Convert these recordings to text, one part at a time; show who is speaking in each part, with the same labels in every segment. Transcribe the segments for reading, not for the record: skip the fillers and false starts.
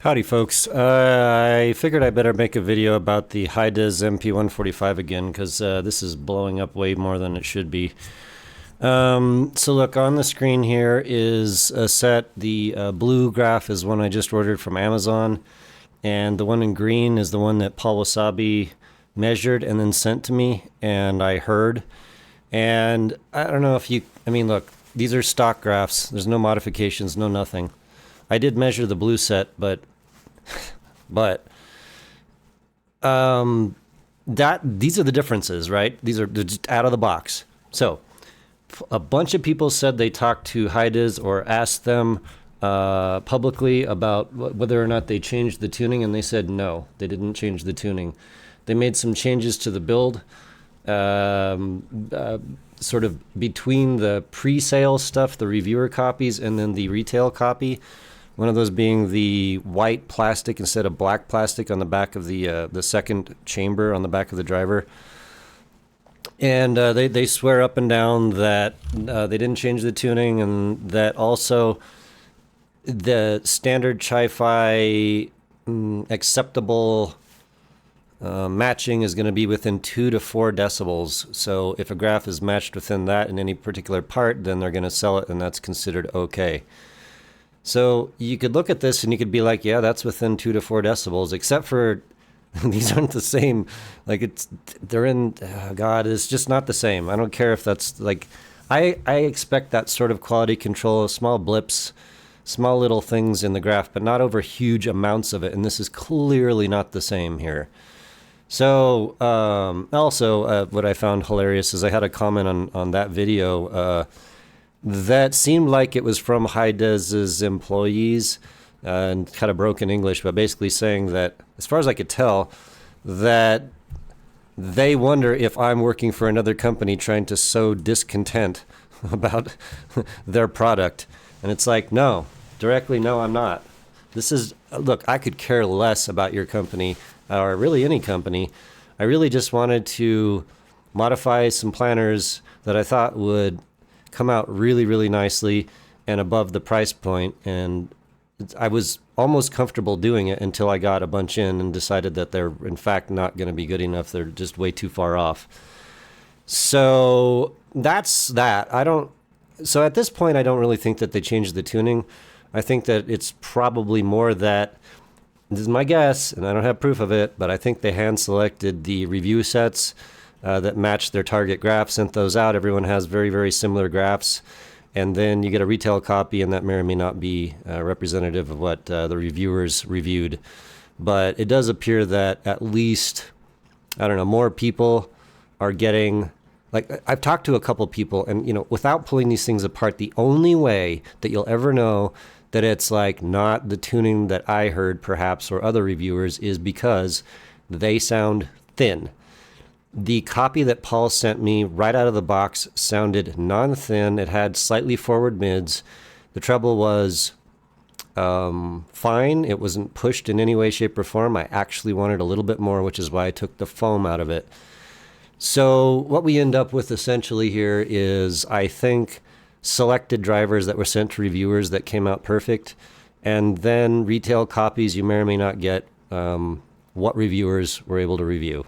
Speaker 1: Howdy folks, I figured I better make a video about the Hidizs MP145 again because this is blowing up way more than it should be. So look, on the screen here is a set. The blue graph is one I just ordered from Amazon, and the one in green is the one that Paul Wasabi measured and then sent to me and I heard. And I don't know if you, look, these are stock graphs. There's no modifications, no nothing. I did measure the blue set, but these are the differences, right? These are just out of the box. So a bunch of people said they talked to Hidizs or asked them publicly about whether or not they changed the tuning, and they said no, they didn't change the tuning. They made some changes to the build, sort of between the pre-sale stuff, the reviewer copies, and then the retail copy. One of those being the white plastic instead of black plastic on the back of the second chamber on the back of the driver. And they swear up and down that they didn't change the tuning, and that also the standard Chi-Fi acceptable matching is going to be within 2 to 4 decibels. So if a graph is matched within that in any particular part, then they're going to sell it, and that's considered okay. So you could look at this and you could be like, yeah, that's within 2 to 4 decibels, except for these aren't the same. Like they're in, God, it's just not the same. I don't care if that's like, I expect that sort of quality control, small blips, small little things in the graph, but not over huge amounts of it. And this is clearly not the same here. So also what I found hilarious is I had a comment on that video that seemed like it was from Hidizs' employees, and kind of broken English, but basically saying that, as far as I could tell, that they wonder if I'm working for another company trying to sow discontent about their product. And it's like, no, directly, no, I'm not. This is, look, I could care less about your company, or really any company. I really just wanted to modify some planners that I thought would come out really, really nicely and above the price point. And I was almost comfortable doing it until I got a bunch in and decided that they're in fact not going to be good enough. They're just way too far off. So that's that. So at this point, I don't really think that they changed the tuning. I think that it's probably more that, this is my guess, and I don't have proof of it, but I think they hand selected the review sets that match their target graph, sent those out. Everyone has very, very similar graphs. And then you get a retail copy, and that may or may not be representative of what the reviewers reviewed. But it does appear that at least, I don't know, more people are getting, like, I've talked to a couple people, and, you know, without pulling these things apart, the only way that you'll ever know that it's like not the tuning that I heard perhaps or other reviewers is because they sound thin. The copy that Paul sent me right out of the box sounded non-thin. It had slightly forward mids. The treble was fine. It wasn't pushed in any way, shape, or form. I actually wanted a little bit more, which is why I took the foam out of it. So what we end up with essentially here is, I think, selected drivers that were sent to reviewers that came out perfect, and then retail copies you may or may not get what reviewers were able to review.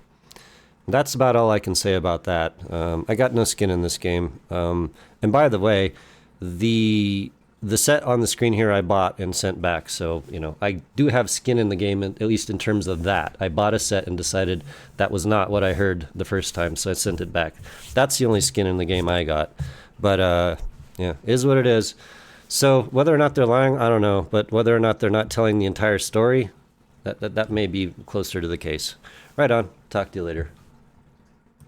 Speaker 1: That's about all I can say about that. I got no skin in this game. And by the way, the set on the screen here I bought and sent back. So, you know, I do have skin in the game, at least in terms of that. I bought a set and decided that was not what I heard the first time, so I sent it back. That's the only skin in the game I got. But, yeah, is what it is. So whether or not they're lying, I don't know. But whether or not they're not telling the entire story, that may be closer to the case. Right on. Talk to you later.